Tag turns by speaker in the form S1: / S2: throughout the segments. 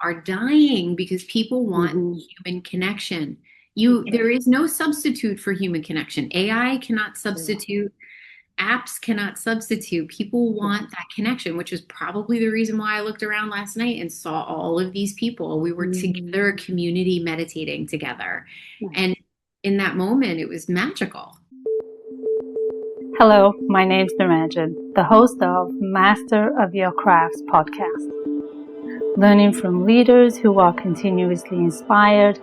S1: are dying because people want
S2: Hmm.
S1: human connection.
S2: Okay.
S1: There is no substitute for human connection. AI cannot
S2: Yeah.
S1: substitute, apps cannot substitute. People
S2: Yeah.
S1: want that connection, which was probably the reason why I looked around last night and saw all of these people. We were together, a
S2: Mm,
S1: community meditating together. And
S2: nice.
S1: in that moment, it was magical.
S2: Hello, my name's Naranjan, the host of Master of Your Crafts podcast, learning from leaders who are continuously inspired,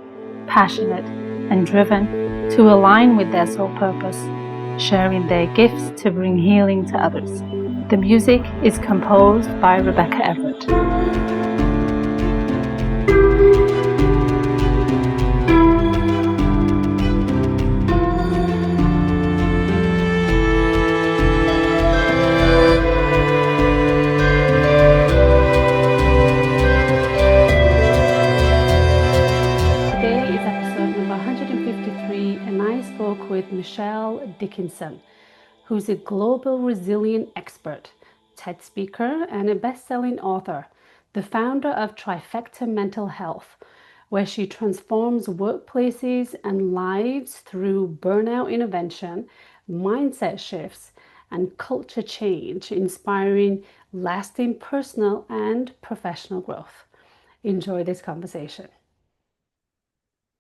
S2: passionate, and driven to align with their soul purpose, sharing their gifts to bring healing to others. The music is composed by Rebecca Everett. Today is episode number 153, and I spoke with Michelle Dickinson, who's a global resilient expert, TED speaker, and a best-selling author, the founder of Trifecta Mental Health, where she transforms workplaces and lives through burnout intervention, mindset shifts, and culture change, inspiring lasting personal and professional growth. Enjoy this conversation.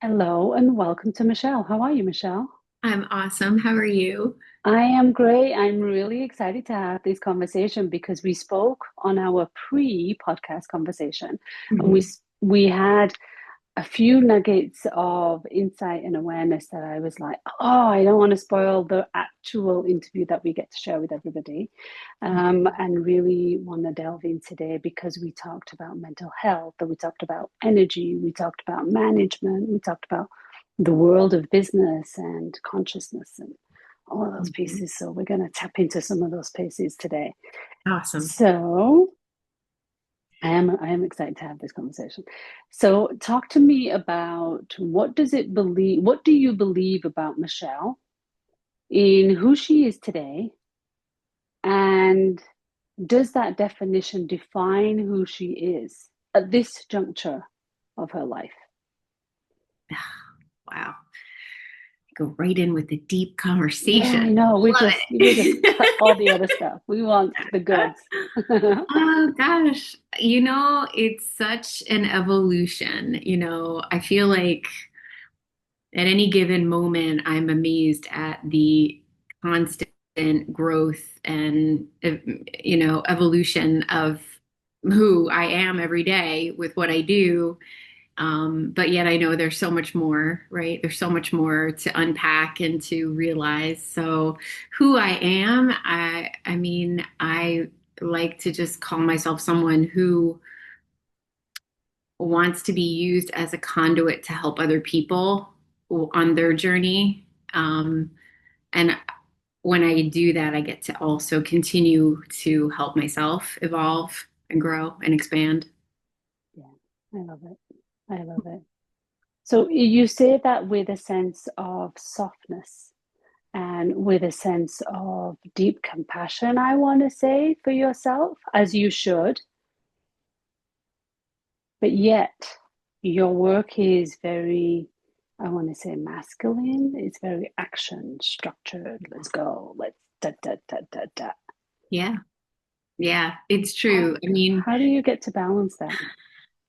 S2: Hello and welcome to Michelle. How are you, Michelle?
S1: I'm awesome. How are you?
S2: I am great. I'm really excited to have this conversation because we spoke on our pre-podcast conversation, and
S1: Mhm.
S2: we had a few nuggets of insight and awareness that I was like, oh, I don't want to spoil the actual interview that we get to share with everybody, and really want to delve in today because we talked about mental health, and we talked about energy, we talked about management, we talked about the world of business and consciousness and all of those
S1: Mhm.
S2: pieces. So we're going to tap into some of those pieces today.
S1: Awesome.
S2: So I am excited to have this conversation. So talk to me about what do you believe about Michelle in who she is today, and does that definition define who she is at this juncture of her life?
S1: Wow. Go right in with the deep
S2: Yeah, I
S1: conversation.
S2: know. We
S1: Love
S2: just cut all
S1: it.
S2: the other stuff. We want the goods.
S1: Oh gosh, it's such an evolution. I feel like at any given moment, I'm amazed at the constant growth and, evolution of who I am every day with what I do. But yet I know there's so much more, right? There's so much more to unpack and to realize. So who I am, I like to just call myself someone who wants to be used as a conduit to help other people on their journey. And when I do that, I get to also continue to help myself evolve and grow and expand.
S2: Yeah, I love it. I love it. So you say that with a sense of softness and with a sense of deep compassion, I want to say, for yourself, as you should. But yet, your work is very, I want to say, masculine. It's very action structured. Let's go. Let's da da da da da.
S1: Yeah, yeah, it's
S2: How,
S1: true. I mean,
S2: how do you get to balance that?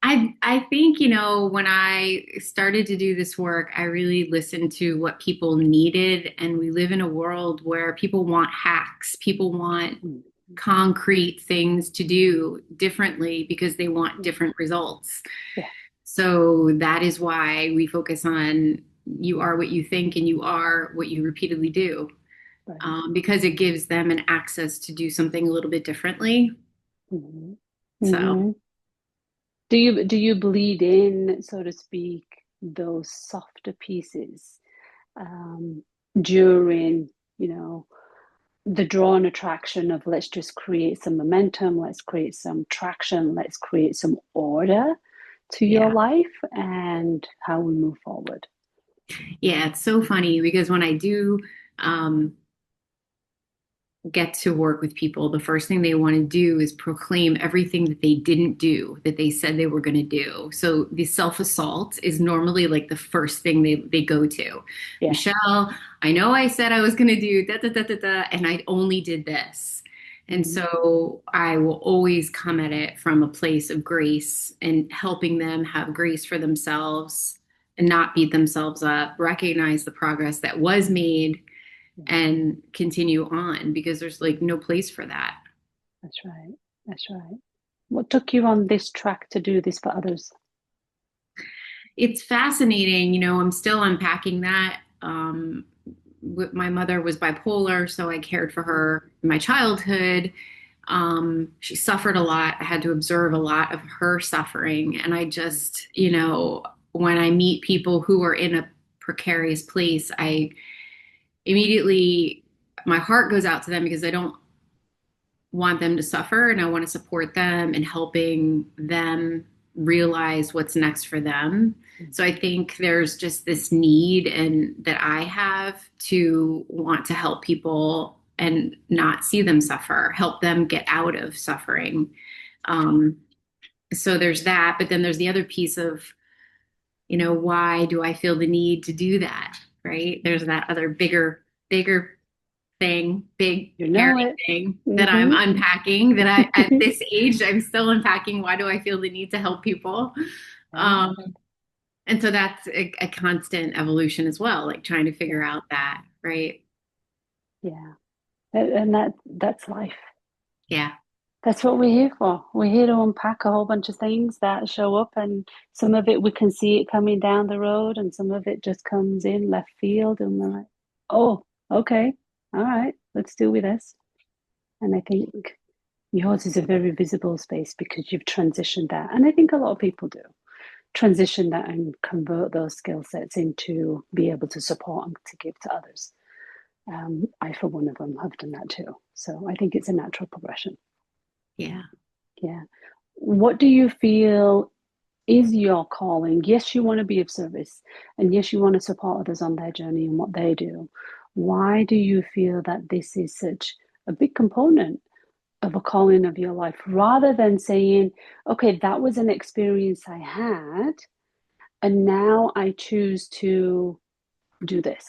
S1: I think, when I started to do this work, I really listened to what people needed. And we live in a world where people want hacks, people want
S2: Mm,
S1: concrete things to do differently because they want
S2: mm,
S1: different results.
S2: yeah,
S1: So that is why we focus on you are what you think and you are what you repeatedly do,
S2: right.
S1: because it gives them an access to do something a little bit differently.
S2: Hmm.
S1: So.
S2: Hmm. Do you bleed in, so to speak, those softer pieces um, during, you know, the draw and attraction of let's just create some momentum, let's create some traction, let's create some order to your
S1: Yeah.
S2: life and how we move forward?
S1: Yeah, it's so funny because when I do, um, get to work with people, the first thing they want to do is proclaim everything that they didn't do, that they said they were going to do. So the self-assault is normally like the first thing they go to.
S2: Yeah.
S1: Michelle, I know I said I was going to do da da da da da, and I only did this. And
S2: Mm-hmm.
S1: so I will always come at it from a place of grace and helping them have grace for themselves and not beat themselves up, recognize the progress that was made
S2: Yeah.
S1: and continue on because there's like no place for that.
S2: That's right. That's right. What took you on this track to do this for others?
S1: It's fascinating, I'm still unpacking that. My mother was bipolar, so I cared for her in my childhood. She suffered a lot. I had to observe a lot of her suffering. And I just, when I meet people who are in a precarious place, I immediately, my heart goes out to them because I don't want them to suffer and I want to support them and helping them realize what's next for them. So I think there's just this need and that I have to want to help people and not see them suffer, help them get out of suffering. Um, so there's that, but then there's the other piece of, why do I feel the need to do that? Right? There's that other bigger thing, big,
S2: You
S1: hairy
S2: know it.
S1: thing that I'm
S2: Mm-hmm.
S1: unpacking that at this age, I'm still unpacking. Why do I feel the need to help people?
S2: Yeah.
S1: Um, and so that's a constant evolution as well, like trying to figure
S2: Yeah.
S1: out that, right?
S2: Yeah. And that's life.
S1: Yeah.
S2: That's what we're here for. We're here to unpack a whole bunch of things that show up, and some of it we can see it coming down the road, and some of it just comes in left field, and we're like, oh, okay, all right, let's deal with this. And I think yours is a very visible space because you've transitioned that. And I think a lot of people do transition that and convert those skill sets into be able to support and to give to others. I, for one of them, have done that too. So I think it's a natural progression.
S1: Yeah.
S2: Yeah. What do you feel is your calling? Yes, you want to be of service, and yes, you want to support others on their journey and what they do. Why do you feel that this is such a big component of a calling of your life rather than saying, okay, that was an experience I had, and now I choose to do this?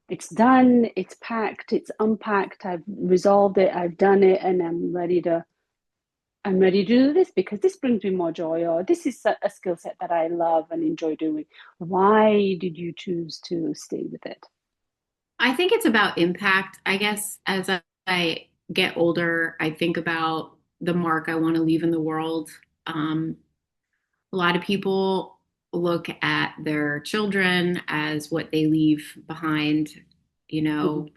S2: It's done, it's packed, it's unpacked, I've resolved it, I've done it, and I'm ready to do this because this brings me more joy, or this is a skill set that I love and enjoy doing. Why did you choose to stay with it?
S1: I think it's about impact. I guess as I get older, I think about the mark I want to leave in the world. Um, a lot of people look at their children as what they leave behind. You
S2: Mm-hmm.
S1: know,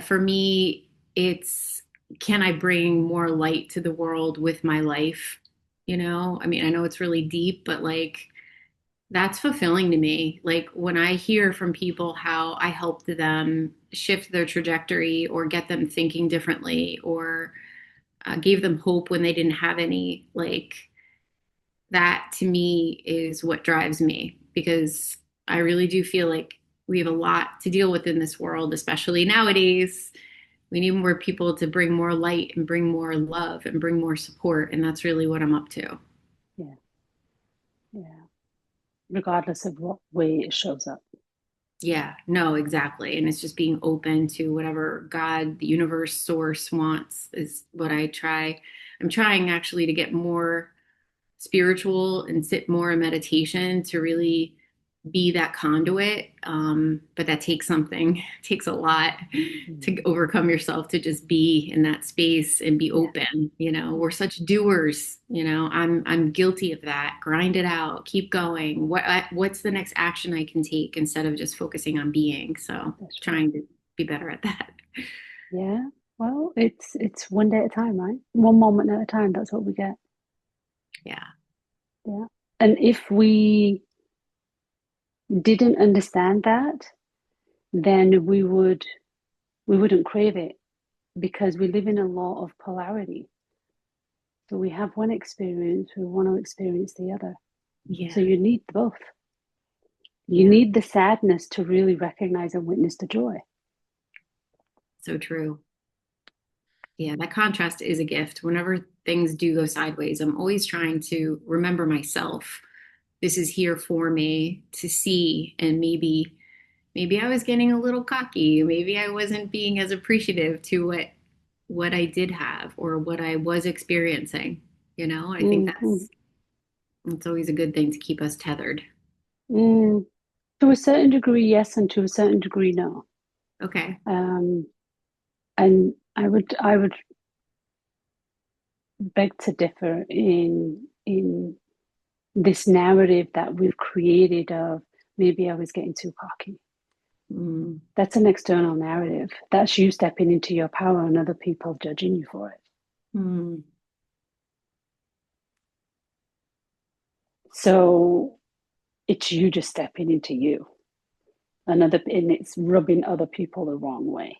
S1: for me, it's can I bring more light to the world with my life? I mean, I know it's really deep, but like that's fulfilling to me. Like when I hear from people how I helped them shift their trajectory or get them thinking differently or gave them hope when they didn't have any, like that to me is what drives me because I really do feel like we have a lot to deal with in this world, especially nowadays. We need more people to bring more light and bring more love and bring more support. And that's really what I'm up to.
S2: Yeah, yeah. Regardless of what way it shows up.
S1: Yeah, no, exactly. And it's just being open to whatever God, the universe, source wants is what I try. I'm trying actually to get more spiritual and sit more in meditation to really be that conduit. But that takes something, it takes a lot to
S2: Mm.
S1: overcome yourself to just be in that space and be
S2: Yeah,
S1: open.
S2: yeah,
S1: We're such doers. I'm guilty of that. Grind it out, keep going. What's the next action I can take instead of just focusing on being? So
S2: that's right.
S1: trying to be better at that.
S2: Yeah. Well, it's one day at a time, right? One moment at a time. That's what we get.
S1: Yeah,
S2: Yeah. And if we didn't understand that, then we wouldn't crave it because we live in a law of polarity. So we have one experience, we want to experience the other. So
S1: yeah,
S2: you need both. You
S1: yeah.
S2: need the sadness to really recognize and witness the joy.
S1: So true. Yeah, that contrast is a gift. Whenever things do go sideways, I'm always trying to remember myself. This is here for me to see, and maybe I was getting a little cocky. Maybe I wasn't being as appreciative to what I did have or what I was experiencing. I think
S2: Mm-hmm.
S1: that's always a good thing to keep us tethered.
S2: Mm. To a certain degree, yes, and to a certain degree, no.
S1: Okay.
S2: Um, and I would beg to differ in this narrative that we've created of maybe I was getting too cocky.
S1: Mm,
S2: That's an external narrative. That's you stepping into your power and other people judging you for it.
S1: mm.
S2: So it's you just stepping into you. And it's rubbing other people the wrong way.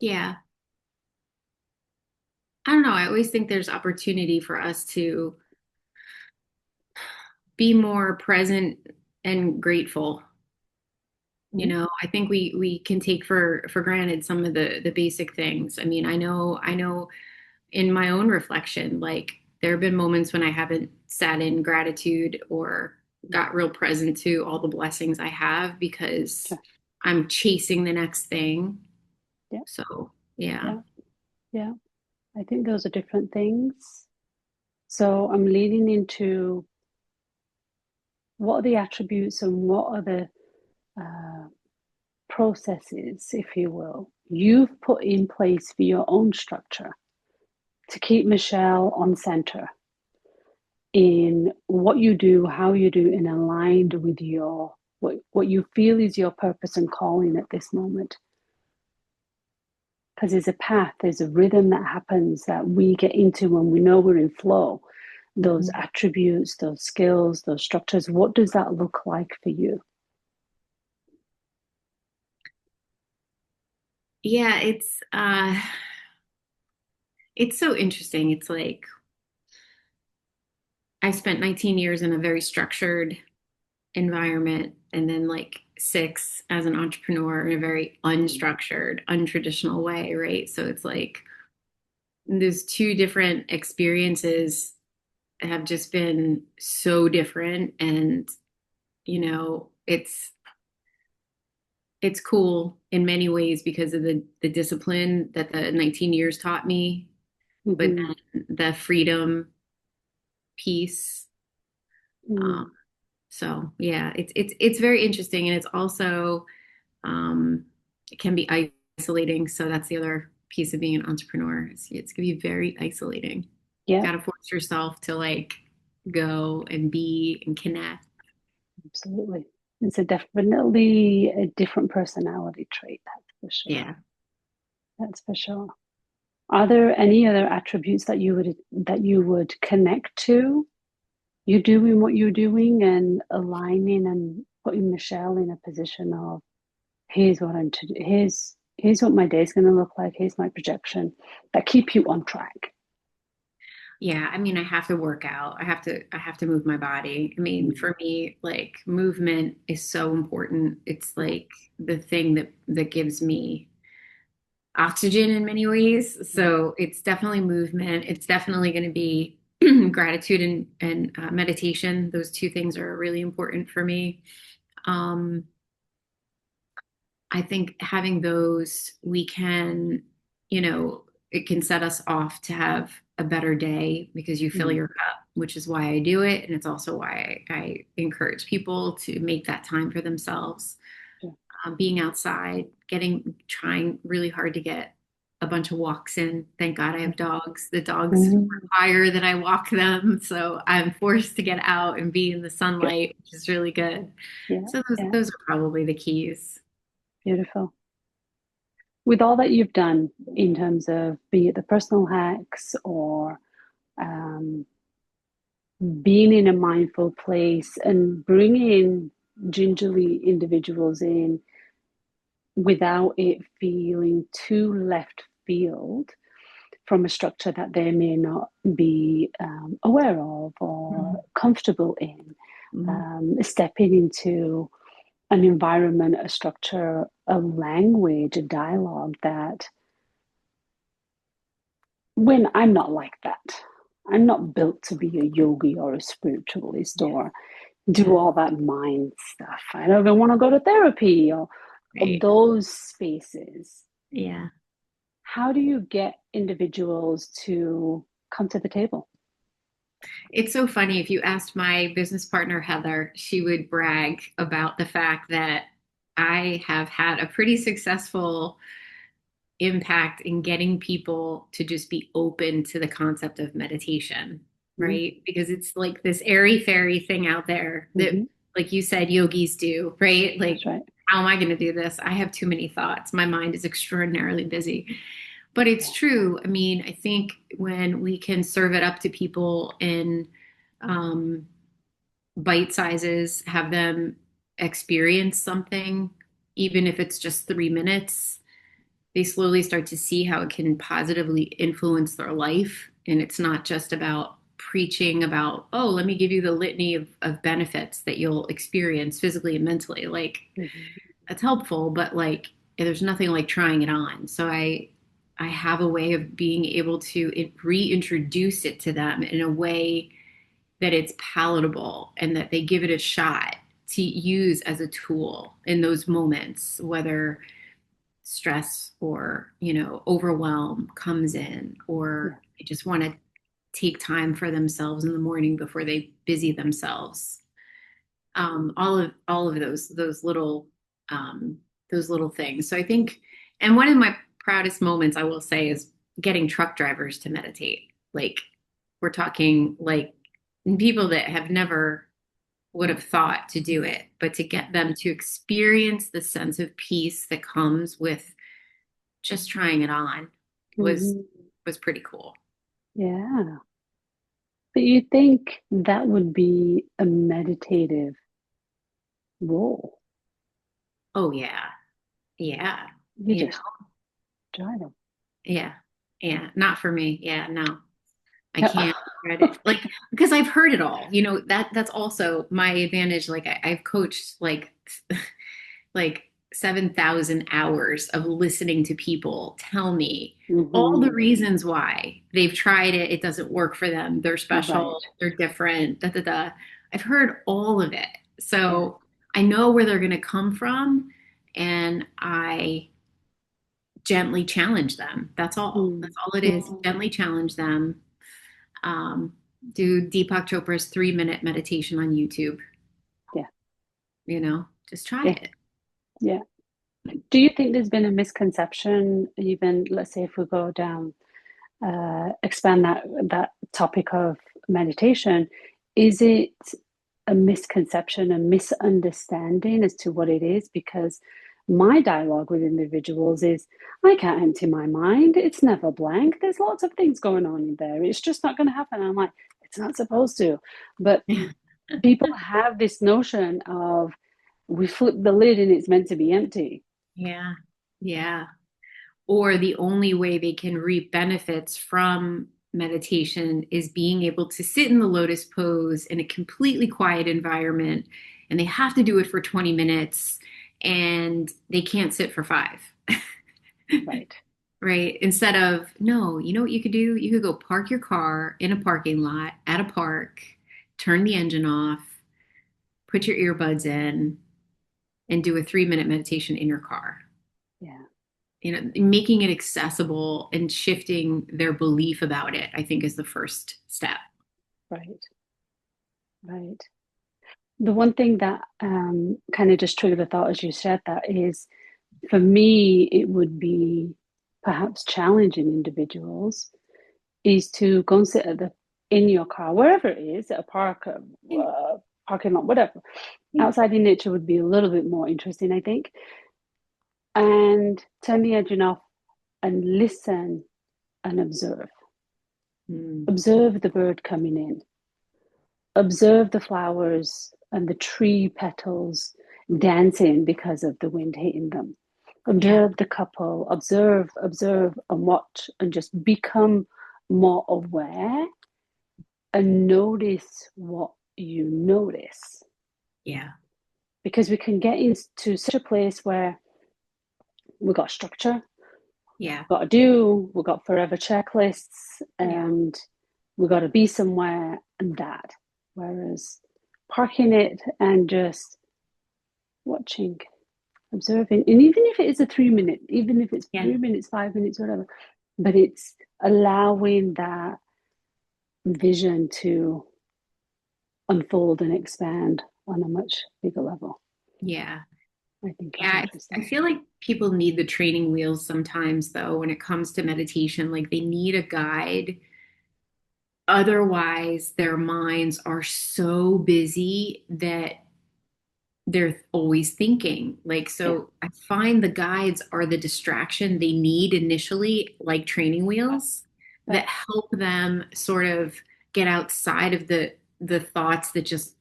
S1: Yeah. I don't know. I always think there's opportunity for us to be more present and grateful.
S2: Mm-hmm.
S1: I think we can take for granted some of the basic things. I mean, I know in my own reflection, like there have been moments when I haven't sat in gratitude or got real present to all the blessings I have because
S2: Okay.
S1: I'm chasing the next thing.
S2: Yeah,
S1: So, yeah.
S2: yeah, yeah. I think those are different things. So I'm leaning into what are the attributes and what are the uh, processes, if you will, you've put in place for your own structure to keep Michelle on center in what you do, how you do, and aligned with your what you feel is your purpose and calling at this moment. Because there's a path, there's a rhythm that happens that we get into when we know we're in flow. Those
S1: Mhm.
S2: attributes, those skills, those structures, what does that look like for you?
S1: Yeah, it's so interesting. It's like I spent 19 years in a very structured environment and then like 6 as an entrepreneur in a very unstructured, untraditional way, right? So it's like those two different experiences have just been so different and it's cool in many ways because of the discipline that the 19 years taught me, but
S2: Mm-hmm.
S1: then the freedom piece. Um,
S2: Mm.
S1: so yeah, it's very interesting and it's also it can be isolating. So that's the other piece of being an entrepreneur. It's gonna be very isolating.
S2: Yeah,
S1: Got to force yourself to like go and be and connect.
S2: absolutely. It's a definitely a different personality trait, that's for sure.
S1: Yeah.
S2: That's for sure. Are there any other attributes that you would connect to? You doing what you're doing and aligning and putting Michelle in a position of here's what I'm to do. Here's what my day's going to look like. Here's my projection that keep you on track.
S1: Yeah, I mean, I have to work out. I have to move my body. I mean,
S2: Mm,
S1: for me, like movement is so important. It's
S2: yeah,
S1: like the thing that gives me oxygen in many ways.
S2: yeah,
S1: So it's definitely movement. It's definitely going to be gratitude and meditation. Those two things are really important for me. Um, I think having those, we can, it can set us off to have a better day because you fill
S2: mm,
S1: your cup, which is why I do it. And it's also why I encourage people to make that time for themselves.
S2: yeah.
S1: Being outside, trying really hard to get a bunch of walks in. Thank God I have dogs. The dogs
S2: Mm,
S1: require that I walk them. So I'm forced to get out and be in the
S2: good.
S1: sunlight, which is really good.
S2: Yeah,
S1: So those,
S2: yeah,
S1: those are probably the keys.
S2: beautiful. With all that you've done in terms of be it the personal hacks or um, being in a mindful place and bringing gingerly individuals in without it feeling too left field from a structure that they may not be aware of or
S1: Mhm.
S2: comfortable in.
S1: Mhm.
S2: Stepping into an environment, a structure, a language, a dialogue that when I'm not like that, I'm not built to be a yogi or a spiritualist
S1: Yeah.
S2: or do
S1: Yeah.
S2: all that mind stuff. I don't even want to go to therapy or
S1: Right.
S2: those spaces.
S1: Yeah.
S2: How do you get individuals to come to the table?
S1: It's so funny. If you asked my business partner, Heather, she would brag about the fact that I have had a pretty successful impact in getting people to just be open to the concept of meditation,
S2: Mm-hmm.
S1: right? Because it's like this airy fairy thing out there that,
S2: Mm-hmm.
S1: like you said, yogis do, right?
S2: That's
S1: Like,
S2: right.
S1: how am I going to do this? I have too many thoughts. My mind is extraordinarily busy. But it's
S2: Yeah.
S1: true. I mean, I think when we can serve it up to people in um, bite sizes, have them experience something, even if it's just 3 minutes, they slowly start to see how it can positively influence their life. And it's not just about preaching about, oh, let me give you the litany of benefits that you'll experience physically and mentally. Like,
S2: Mm-hmm.
S1: that's helpful, but like, there's nothing like trying it on. So I have a way of being able to reintroduce it to them in a way that it's palatable and that they give it a shot to use as a tool in those moments, whether stress or, overwhelm comes in, or
S2: Yeah.
S1: they just want to take time for themselves in the morning before they busy themselves. All of um, those little things. So I think, and one of my proudest moments I will say is getting truck drivers to meditate. Like, we're talking like people that have never would have thought to do it, but to get them to experience the sense of peace that comes with just trying it on was
S2: Mm-hmm.
S1: was pretty cool.
S2: Yeah. But you think that would be a meditative role?
S1: Oh yeah. Yeah.
S2: You
S1: You know,
S2: just try them.
S1: yeah. Yeah. Not for me. Yeah, no. I
S2: Yeah.
S1: can't read it. Like, because I've heard it all. That's also my advantage. Like, I've coached like 7,000 hours of listening to people tell me all the
S2: Mm-hmm.
S1: reasons why they've tried it. It doesn't work for them. They're
S2: Right.
S1: special. They're different. Da, da, da. I've heard all of it.
S2: Yeah.
S1: So I know where they're going to come from, and I gently challenge them. That's all.
S2: Mm.
S1: That's all it is.
S2: Mm.
S1: Gently challenge them. Um, do Deepak Chopra's 3 minute meditation on YouTube.
S2: Yeah.
S1: Just try
S2: Yeah.
S1: it.
S2: Yeah. Do you think there's been a misconception, even let's say if we go down, expand that topic of meditation, is it a misconception, a misunderstanding as to what it is? Because my dialogue with individuals is, I can't empty my mind. It's never blank. There's lots of things going on in there. It's just not going to happen. I'm like, it's not supposed to. But people have this notion of we flip the lid and it's meant to be empty.
S1: Yeah. Yeah. Or the only way they can reap benefits from meditation is being able to sit in the lotus pose in a completely quiet environment, and they have to do it for 20 minutes, and they can't sit for 5.
S2: Right.
S1: Right? Instead of, no, you know what you could do? You could go park your car in a parking lot at a park, turn the engine off, put your earbuds in, and do a 3 minute meditation in your car.
S2: Yeah.
S1: Making it accessible and shifting their belief about it, I think, is the first step.
S2: Right. Right. The one thing that kind of just triggered a thought as you said that is, for me, it would be perhaps challenging individuals is to go and sit in your car, wherever it is, at a park, parking lot, whatever. Outside in nature would be a little bit more interesting, I think. And turn the engine off and listen and observe.
S1: Mm,
S2: Observe the bird coming in. Observe the flowers and the tree petals dancing because of the wind hitting them.
S1: yeah,
S2: Observe the couple, observe, and watch, and just become more aware and notice what you notice.
S1: yeah,
S2: because we can get into such a place where we've got structure,
S1: Yeah.
S2: got to do, we've got forever checklists,
S1: Yeah.
S2: and we've got to be somewhere and that. Whereas parking it and just watching, observing, and even if it is a 3 minute, even if it's
S1: Yeah.
S2: 3 minutes, 5 minutes, whatever, but it's allowing that vision to unfold and expand on a much bigger level,
S1: Yeah.
S2: I think is
S1: Yeah. I
S2: interesting.
S1: feel like people need the training wheels sometimes, though, when it comes to meditation. Like they need a guide. Otherwise, their minds are so busy that they're always thinking. Like,
S2: Yeah,
S1: so I find the guides are the distraction they need initially, like training wheels
S2: but
S1: that help them sort of get outside of the thoughts that just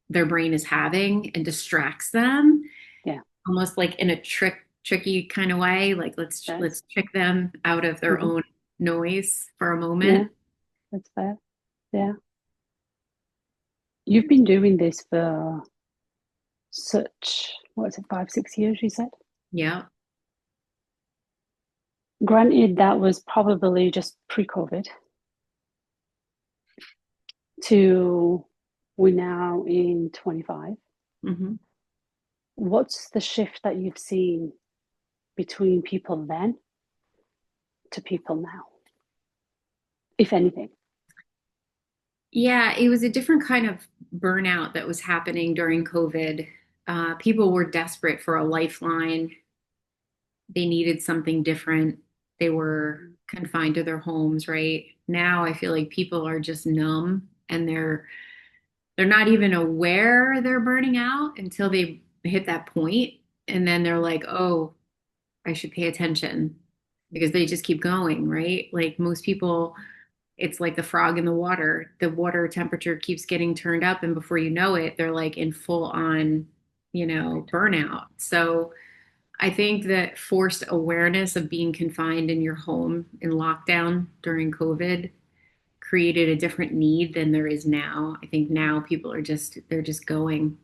S1: their brain is having and distracts them,
S2: yeah,
S1: almost like in a tricky kind of way. Like
S2: that's
S1: let's trick them out of their
S2: mm-hmm.
S1: own noise for a
S2: Yeah,
S1: moment.
S2: that's fair. Yeah, you've been doing this for such, what is it, 5, 6 years, you said?
S1: Yeah.
S2: Granted, that was probably just pre-COVID to we're now in 25.
S1: Hmm.
S2: What's the shift that you've seen between people then to people now, if anything?
S1: Yeah, it was a different kind of burnout that was happening during COVID. People were desperate for a lifeline. They needed something different. They were confined to their homes, right? Now I feel like people are just numb and they're not even aware they're burning out until they hit that point. And then they're like, oh, I should pay attention because they just keep going, right? Like most people, it's like the frog in the water. The water temperature keeps getting turned up, and before you know it, they're like in full on,
S2: Right.
S1: burnout. So I think that forced awareness of being confined in your home in lockdown during COVID created a different need than there is now. I think now people are they're just going.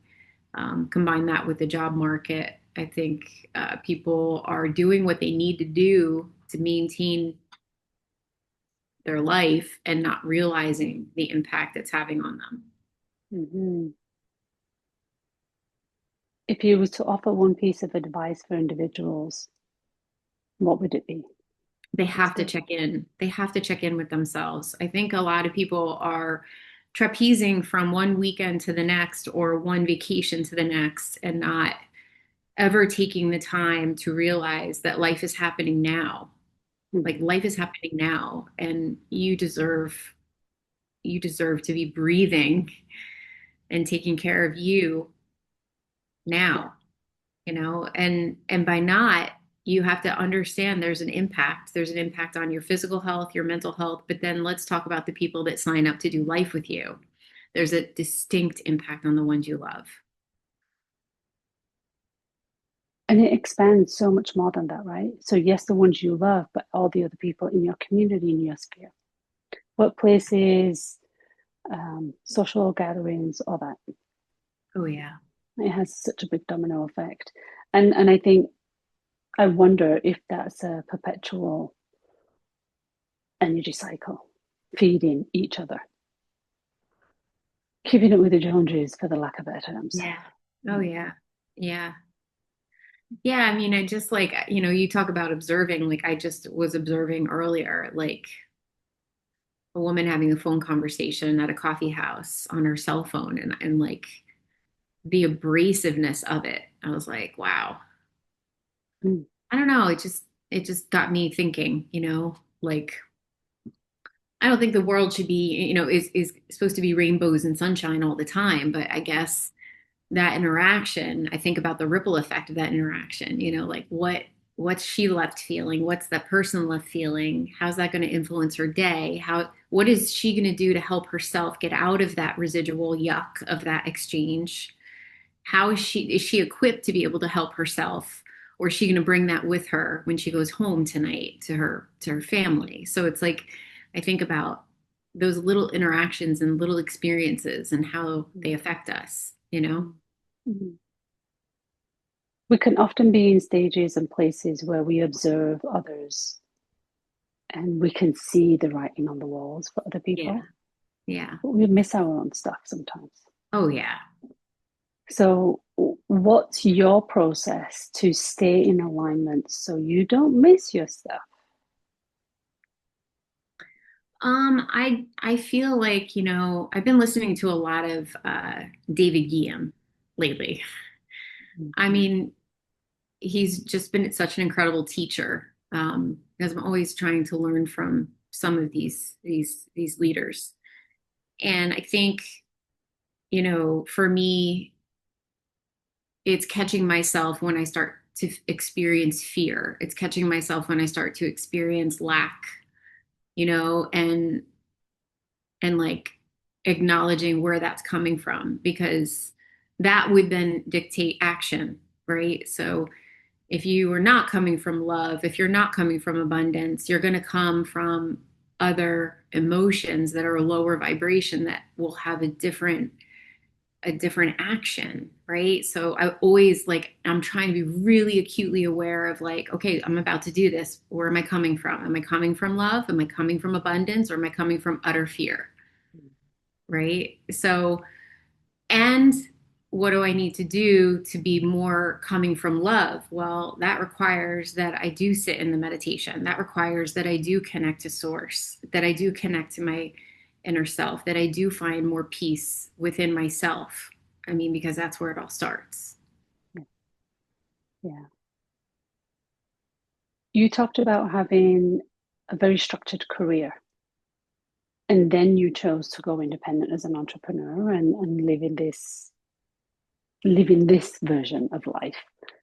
S1: Combine that with the job market. I think people are doing what they need to do to maintain their life and not realizing the impact it's having on them.
S2: Mm-hmm. If you were to offer one piece of advice for individuals, what would it be?
S1: They
S2: Would you
S1: have to
S2: say?
S1: check in. They have to check in with themselves. I think a lot of people are trapezing from one weekend to the next or one vacation to the next and not ever taking the time to realize that life is happening now. Like
S2: Mm-hmm.
S1: life is happening now and you deserve to be breathing and taking care of you
S2: Yeah.
S1: now, and by not, you have to understand there's an impact on your physical health, your mental health, but then let's talk about the people that sign up to do life with you. There's a distinct impact on the ones you love.
S2: And it expands so much more than that, right? So, yes, the ones you love, but all the other people in your community, in your sphere, workplaces, social gatherings, all that.
S1: Oh yeah.
S2: It has such a big domino effect. And I think, I wonder if that's a perpetual energy cycle, feeding each other, keeping it with the Joneses, for the lack of better terms.
S1: Yeah. Oh yeah. Yeah. Yeah, I mean, I just like, you talk about observing, like I just was observing earlier, like a woman having a phone conversation at a coffee house on her cell phone and like the abrasiveness of it. I was like, wow.
S2: Mm,
S1: I don't know. It just got me thinking, like I don't think the world should be, is supposed to be rainbows and sunshine all the time, but I guess that interaction, I think about the ripple effect of that interaction, like what's she left feeling? What's that person left feeling? How's that going to influence her day? What is she going to do to help herself get out of that residual yuck of that exchange? How is she equipped to be able to help herself, or is she going to bring that with her when she goes home tonight to her family? So it's like I think about those little interactions and little experiences and how they
S2: mm,
S1: affect us.
S2: mm, mm. We can often be in stages and places where we observe others and we can see the writing on the walls for other
S1: Yeah.
S2: people,
S1: Yeah.
S2: but we miss our own stuff sometimes.
S1: Oh, yeah.
S2: So, what's your process to stay in alignment so you don't miss your stuff?
S1: I feel like, I've been listening to a lot of David Guillaume lately. I
S2: Mhm.
S1: mean, he's just been such an incredible teacher. Because I'm always trying to learn from some of these leaders. And I think, for me, it's catching myself when I start to experience fear. It's catching myself when I start to experience lack, and like acknowledging where that's coming from, because that would then dictate action, right? So if you are not coming from love, if you're not coming from abundance, you're going to come from other emotions that are a lower vibration that will have a different action, right? So I always like, I'm trying to be really acutely aware of like, okay, I'm about to do this. Where am I coming from? Am I coming from love? Am I coming from abundance? Or am I coming from utter fear? Right. So, and what do I need to do to be more coming from love? Well, that requires that I do sit in the meditation. That requires that I do connect to source, that I do connect to my inner self, that I do find more peace within myself. I mean, because that's where it all starts.
S2: Yeah. Yeah. You talked about having a very structured career, and then you chose to go independent as an entrepreneur and live in this version of life.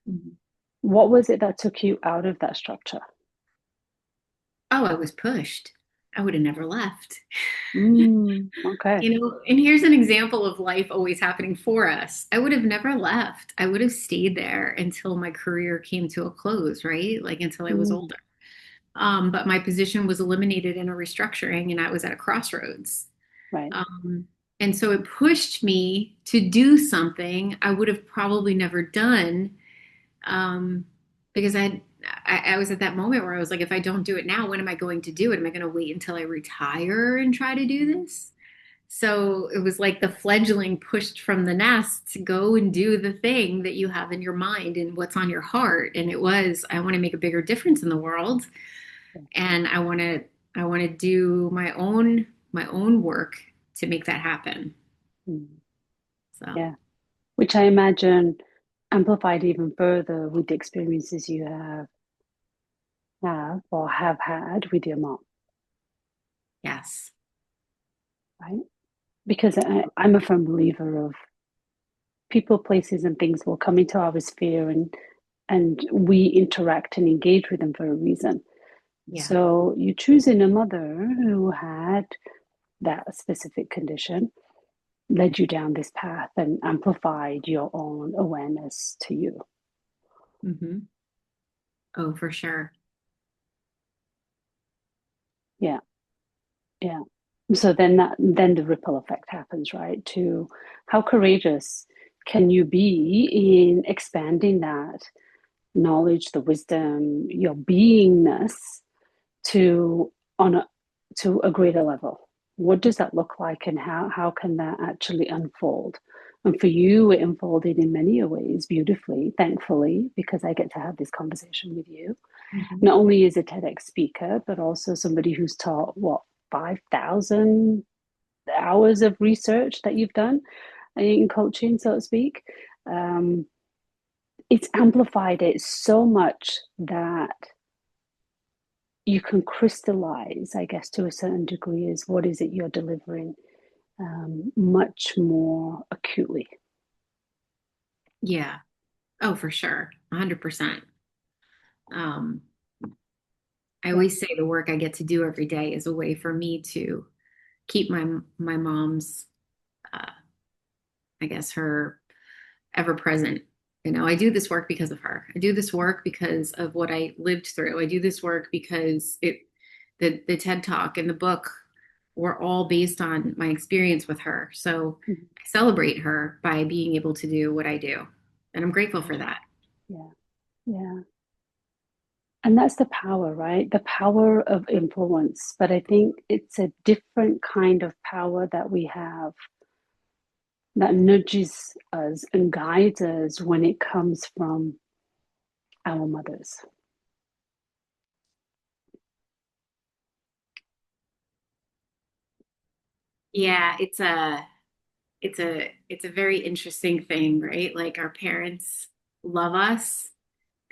S1: Mhm.
S2: What was it that took you out of that structure?
S1: Oh, I was pushed. I would have never left.
S2: Okay.
S1: And here's an example of life always happening for us. I would have never left. I would have stayed there until my career came to a close, right? Like until I was
S2: Mm,
S1: older. But my position was eliminated in a restructuring and I was at a crossroads.
S2: right.
S1: Um, and so it pushed me to do something I would have probably never done, um, because I was at that moment where I was like, if I don't do it now, when am I going to do it? Am I going to wait until I retire and try to do this? So it was like the fledgling pushed from the nest to go and do the thing that you have in your mind and what's on your heart. And it was, I want to make a bigger difference in the world. And I want to do my own work to make that happen.
S2: Mm,
S1: So
S2: yeah. Which I imagine amplified even further with the experiences you have or have had with your mom,
S1: yes.
S2: right? Because I'm a firm believer of people, places, and things will come into our sphere and we interact and engage with them for a reason.
S1: Yeah.
S2: So you choosing a mother who had that specific condition led you down this path and amplified your own awareness to you.
S1: Hmm. Oh, for sure.
S2: Yeah, yeah. So then the ripple effect happens, right? To how courageous can you be in expanding that knowledge, the wisdom, your beingness to on a to a greater level. What does that look like and how can that actually unfold? And for you, it unfolded in many ways beautifully, thankfully, because I get to have this conversation with you.
S1: Hmm.
S2: Not only as a TEDx speaker, but also somebody who's taught what 5,000 hours of research that you've done in coaching, so to speak. Um, it's amplified it so much that you can crystallize, I guess, to a certain degree, is what is it you're delivering much more acutely.
S1: Yeah. Oh, for sure. 100%. Um, I
S2: Yeah.
S1: always say the work I get to do every day is a way for me to keep my mom's, uh, I guess, her ever present. I do this work because of her. I do this work because of what I lived through. I do this work because the TED Talk and the book were all based on my experience with her. So
S2: Mhm.
S1: I celebrate her by being able to do what I do. And I'm grateful for that.
S2: Yeah. Yeah. And that's the power, right? The power of influence. But I think it's a different kind of power that we have that nudges us and guides us when it comes from our mothers.
S1: Yeah, it's a very interesting thing, right? Like our parents love us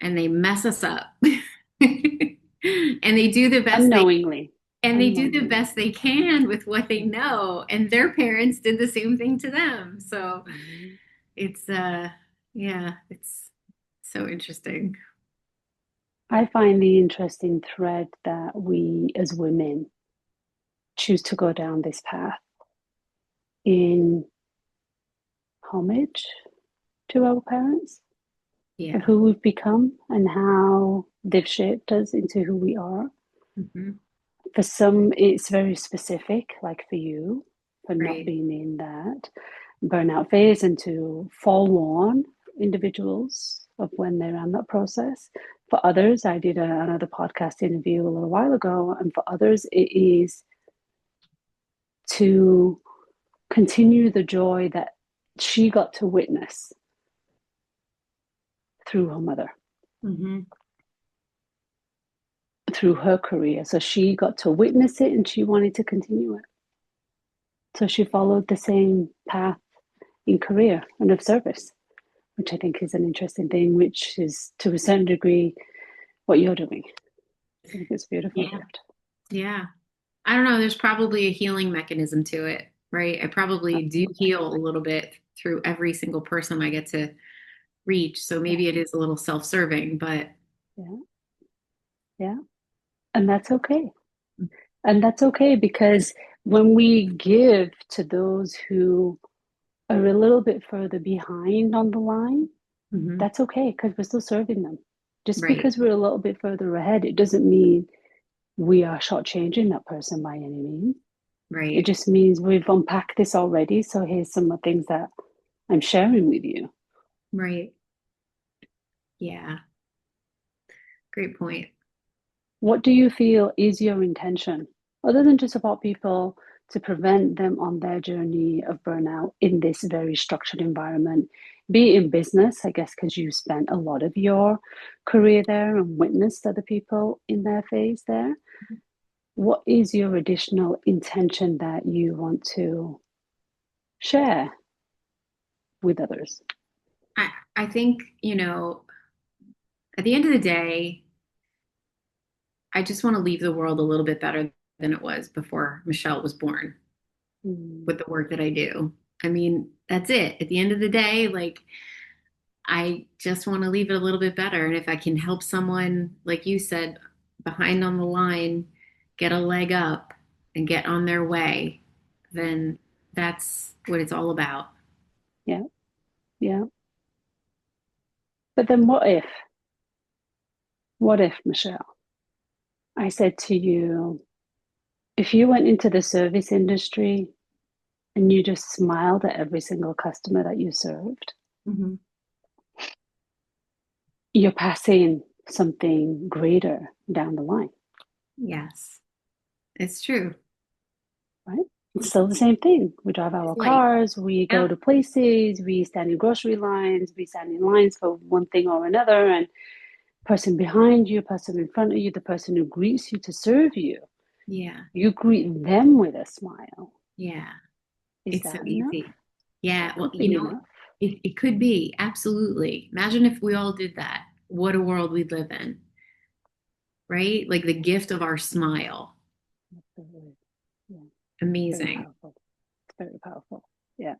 S1: and they mess us up. And they do the best they
S2: Unknowingly.
S1: and they do the
S2: Unknowingly.
S1: best they can with what they know. And their parents did the same thing to them. So
S2: Mhm.
S1: it's yeah, it's so interesting.
S2: I find the interesting thread that we as women choose to go down this path in homage to our parents of
S1: Yeah.
S2: who we've become and how they've shaped us into who we are.
S1: Hmm.
S2: For some, it's very specific, like for you, for not
S1: Right.
S2: being in that burnout phase and to forewarn individuals of when they're on that process. For others, I did another podcast interview a little while ago, and for others, it is to continue the joy that she got to witness through her mother,
S1: Hmm.
S2: through her career. So she got to witness it and she wanted to continue it. So she followed the same path in career and of service, which I think is an interesting thing, which is to a certain degree what you're doing. I think it's a beautiful
S1: Yeah.
S2: gift.
S1: Yeah. I don't know. There's probably a healing mechanism to it, right? I probably do
S2: Absolutely.
S1: heal a little bit through every single person I get to reach. So
S2: Yeah.
S1: maybe it is a little self-serving, but
S2: Yeah. Yeah. And that's okay. And that's okay because when we give to those who are a little bit further behind on the line,
S1: mhm,
S2: that's okay because we're still serving them. Just
S1: right,
S2: because we're a little bit further ahead, it doesn't mean we are shortchanging that person by any means. It
S1: right,
S2: just means we've unpacked this already. So here's some of the things that I'm sharing with you.
S1: right. Yeah, great point.
S2: What do you feel is your intention, other than to support people to prevent them on their journey of burnout in this very structured environment? Be it in business, I guess, because you spent a lot of your career there and witnessed other people in their phase there. What is your additional intention that you want to share with others?
S1: I think, at the end of the day, I just want to leave the world a little bit better than it was before Michelle was born with
S2: Mm,
S1: the work that I do. I mean, that's it. At the end of the day, like I just want to leave it a little bit better. And if I can help someone, like you said, behind on the line, get a leg up and get on their way, then that's what it's all about.
S2: yeah, yeah. But then what if, Michelle, I said to you, if you went into the service industry and you just smiled at every single customer that you served,
S1: Hmm.
S2: you're passing something greater down the line,
S1: Yes, it's true.
S2: right? It's still the same thing. We drive
S1: It's
S2: our
S1: light.
S2: cars, we go
S1: Yep.
S2: to places, we stand in grocery lines, we stand in lines for one thing or another, and person behind you, person in front of you, the person who greets you to serve you,
S1: Yeah.
S2: you greet them with a smile.
S1: Yeah.
S2: Is
S1: It's so
S2: that enough?
S1: easy. Yeah.
S2: That
S1: Well,
S2: could be enough.
S1: it could be. Absolutely. Imagine if we all did that. What a world we'd live in, right? Like the gift of our smile.
S2: Absolutely. Yeah, very
S1: Amazing.
S2: powerful. It's very powerful. Yeah.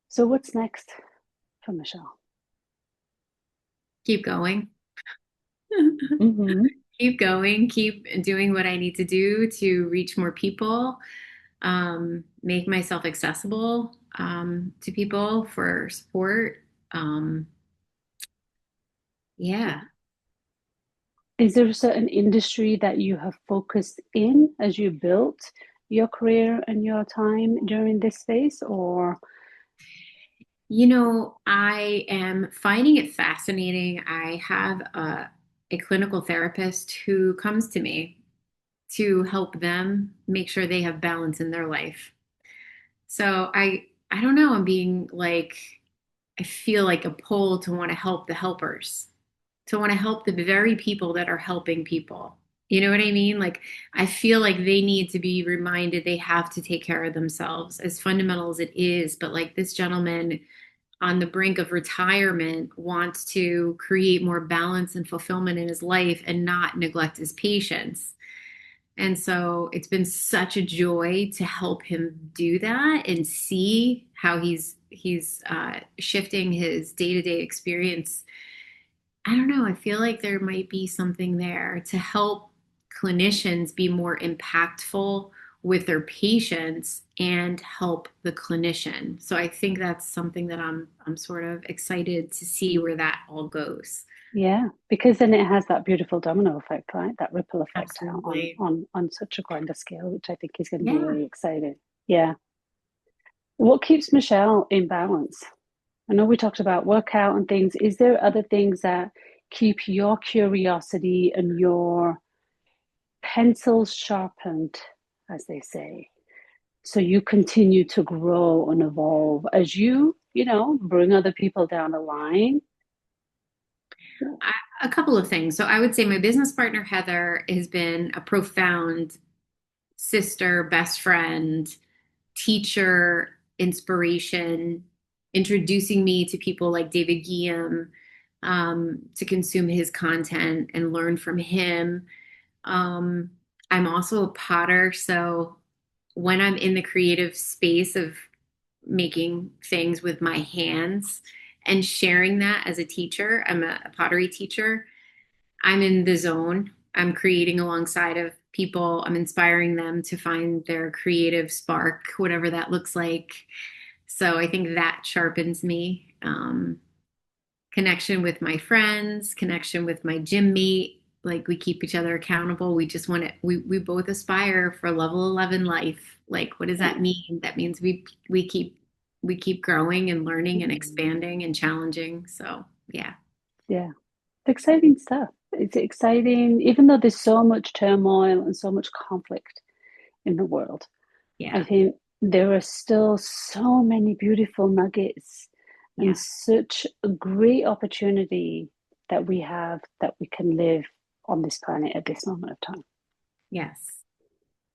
S2: So what's next for Michelle?
S1: Keep going.
S2: Mm-hmm.
S1: Keep going. Keep doing what I need to do to reach more people, make myself accessible to people for support. Um, yeah.
S2: Yeah. Is there a certain industry that you have focused in as you built your career and your time during this phase, or
S1: I am finding it fascinating. I have a clinical therapist who comes to me to help them make sure they have balance in their life. So I don't know, I'm being like I feel like a pull to want to help the helpers, to want to help the very people that are helping people. You know what I mean? Like I feel like they need to be reminded they have to take care of themselves, as fundamental as it is. But like this gentleman on the brink of retirement wants to create more balance and fulfillment in his life and not neglect his patients. And so it's been such a joy to help him do that and see how he's shifting his day-to-day experience. I don't know. I feel like there might be something there to help clinicians be more impactful with their patients and help the clinician. So I think that's something that I'm sort of excited to see where that all goes.
S2: Yeah, because then it has that beautiful domino effect, right? That ripple effect out on
S1: Absolutely.
S2: on on such a grander scale, which I think is going to be
S1: Yeah.
S2: really exciting. Yeah. What keeps Michelle in balance? I know we talked about workout and things. Is there other things that keep your curiosity and your pencils sharpened, as they say, so you continue to grow and evolve as bring other people down the line?
S1: I, a couple of things. So I would say my business partner, Heather, has been a profound sister, best friend, teacher, inspiration, introducing me to people like David Guillaume, to consume his content and learn from him. Um, I'm also a potter, so when I'm in the creative space of making things with my hands and sharing that as a teacher, I'm a pottery teacher. I'm in the zone. I'm creating alongside of people. I'm inspiring them to find their creative spark, whatever that looks like. So I think that sharpens me. Connection with my friends, connection with my gym mate. Like we keep each other accountable. We just want to. We both aspire for level 11 life. Like what does that mean? That means we keep we keep growing and learning and expanding and challenging. So yeah,
S2: Yeah, it's exciting stuff. It's exciting, even though there's so much turmoil and so much conflict in the world. I
S1: yeah,
S2: think there are still so many beautiful nuggets and
S1: yeah,
S2: such a great opportunity that we have that we can live on this planet at this moment of time.
S1: yes,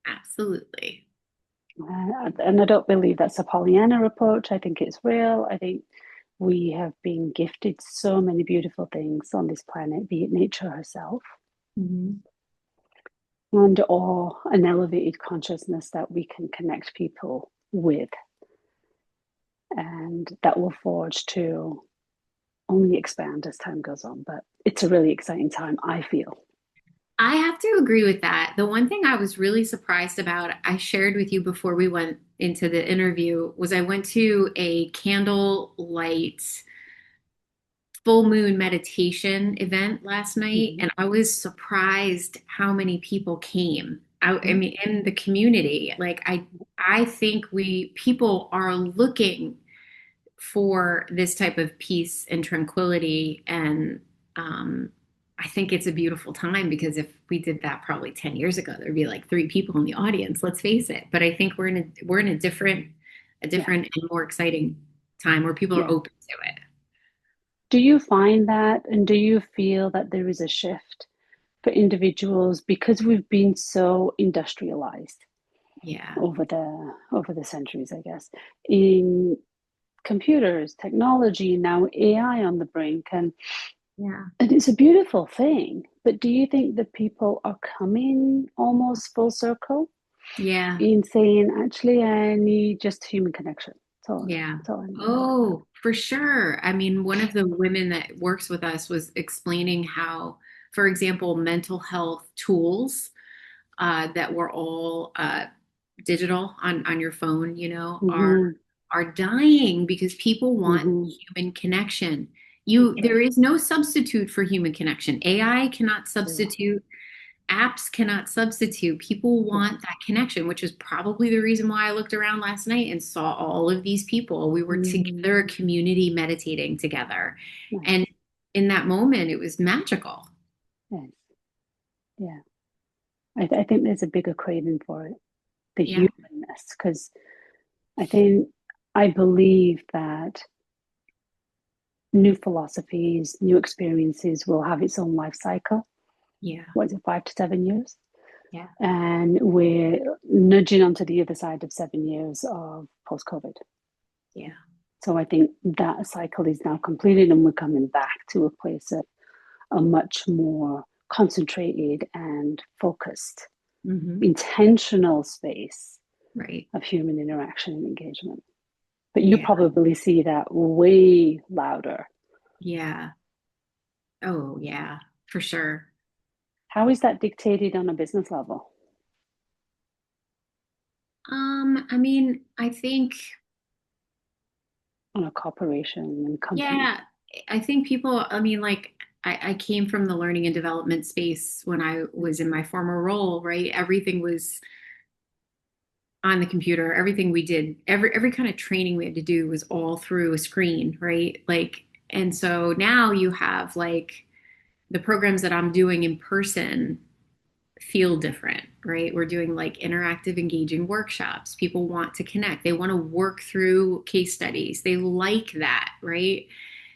S1: absolutely.
S2: And I don't believe that's a Pollyanna approach. I think it's real. I think we have been gifted so many beautiful things on this planet, be it nature herself
S1: Mhm.
S2: and or an elevated consciousness that we can connect people with, and that will forge to only expand as time goes on. But it's a really exciting time, I feel.
S1: I have to agree with that. The one thing I was really surprised about, I shared with you before we went into the interview, was I went to a candlelight full moon meditation event last night,
S2: Mm-hmm.
S1: and I was surprised how many people came. I mean, in the community, like I think we people are looking for this type of peace and tranquility. And um, I think it's a beautiful time because if we did that probably 10 years ago, there'd be like three people in the audience, let's face it. But I think we're in a
S2: Yeah,
S1: different and more exciting time where people are
S2: yeah.
S1: open to it.
S2: Do you find that, and do you feel that there is a shift for individuals because we've been so industrialized
S1: Yeah.
S2: over the centuries, I guess, in computers, technology, now AI on the brink,
S1: Yeah.
S2: and it's a beautiful thing. But do you think that people are coming almost full circle
S1: Yeah.
S2: in saying, actually, I need just human connection?
S1: Yeah.
S2: That's all I need.
S1: Oh, for sure. I mean, one of the women that works with us was explaining how, for example, mental health tools that were all digital on your phone,
S2: Mm-hmm,
S1: are dying because people want
S2: mm-hmm.
S1: human connection.
S2: That's
S1: There
S2: right.
S1: is no substitute for human connection. AI cannot
S2: Yeah.
S1: substitute. apps cannot substitute. People want that connection, which is probably the reason why I looked around last night and saw all of these people. We were together, a
S2: Mm,
S1: community meditating together. And
S2: nice.
S1: in that moment, it was magical.
S2: Yes. Yeah. I think there's a bigger craving for it, the
S1: Yeah.
S2: humanness, because I think I believe that new philosophies, new experiences will have its own life cycle.
S1: Yeah.
S2: What is it, 5 to 7 years?
S1: Yeah.
S2: And we're nudging onto the other side of 7 years of post COVID.
S1: Yeah.
S2: So I think that cycle is now completed and we're coming back to a place of a much more concentrated and focused,
S1: Hmm.
S2: intentional space
S1: Right.
S2: of human interaction and engagement. But you
S1: Yeah.
S2: probably see that way louder.
S1: Yeah. Oh, yeah, for sure.
S2: How is that dictated on a business level,
S1: I mean, I think,
S2: on a corporation and company?
S1: yeah, I think people, I mean, like, I came from the learning and development space when I was in my former role, right? Everything was on the computer. Everything we did, every kind of training we had to do was all through a screen, right? Like, and so now you have like the programs that I'm doing in person feel different, right? We're doing like interactive, engaging workshops. People want to connect. They want to work through case studies. They like that, right?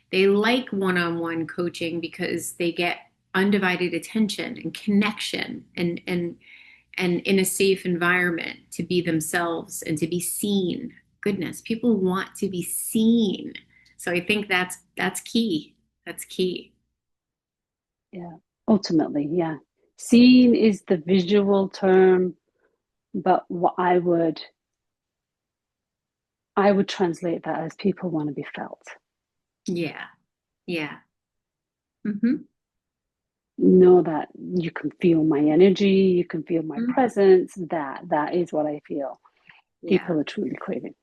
S1: They like one-on-one coaching because they get undivided attention and connection and in a safe environment to be themselves and to be seen. Goodness, people want to be seen. So I think that's key. That's key.
S2: Yeah, ultimately, yeah. Seeing is the visual term, but what I would translate that as people want to be felt.
S1: Yeah. Yeah. Hmm.
S2: Know that you can feel my energy, you can feel my
S1: Hmm.
S2: presence. That is what I feel
S1: Yeah.
S2: people are truly craving.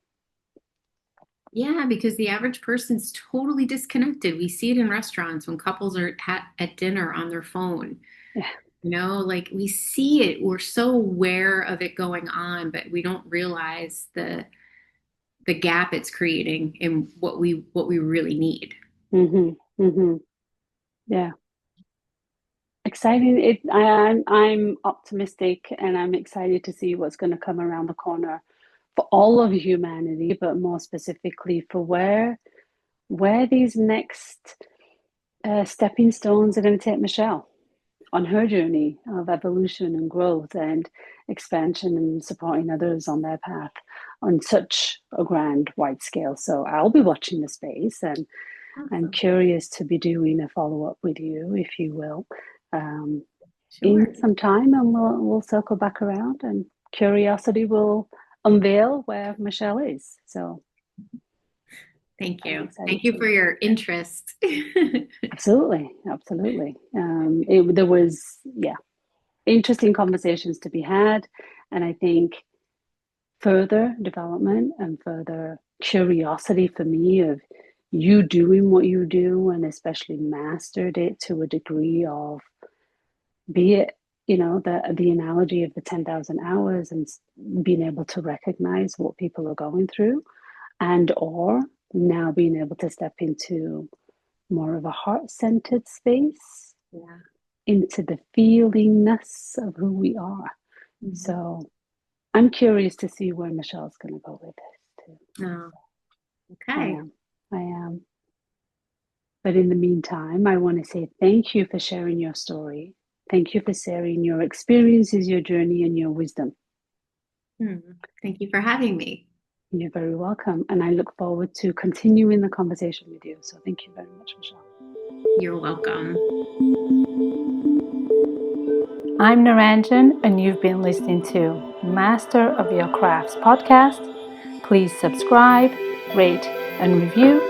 S1: Yeah, because the average person's totally disconnected. We see it in restaurants when couples are at dinner on their phone.
S2: Yeah.
S1: Like we see it. We're so aware of it going on, but we don't realize the gap it's creating in what we really need.
S2: Mm-hmm. Mm-hmm. Yeah. Exciting. I'm optimistic and I'm excited to see what's going to come around the corner for all of humanity, but more specifically for where these next stepping stones are going to take Michelle on her journey of evolution and growth and expansion and supporting others on their path on such a grand, wide scale. So I'll be watching the space and I'm
S1: Awesome.
S2: curious to be doing a follow up with you, if you will, um, in
S1: Sure.
S2: some time, and we'll circle back around, and curiosity will unveil where Michelle is. So
S1: Thank
S2: I'm
S1: you.
S2: excited
S1: Thank you
S2: to.
S1: for your interest.
S2: Absolutely, absolutely. There was, yeah, interesting conversations to be had, and I think further development and further curiosity for me of you doing what you do and especially mastered it to a degree of, be it, the analogy of the 10,000 hours and being able to recognize what people are going through, and or now being able to step into more of a heart-centered space,
S1: Yeah.
S2: into the feelingness of who we are.
S1: Mhm.
S2: So I'm curious to see where Michelle's going to go with this too.
S1: Oh,
S2: I
S1: okay.
S2: am. I am. But in the meantime, I want to say thank you for sharing your story. Thank you for sharing your experiences, your journey, and your wisdom.
S1: Hmm. Thank you for having me.
S2: You're very welcome. And I look forward to continuing the conversation with you. So thank you very much, Michelle.
S1: You're welcome.
S2: I'm Naranjan, and you've been listening to Master of Your Crafts podcast. Please subscribe, rate, and review,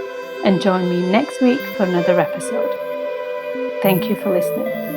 S2: and join me next week for another episode. Thank you for listening.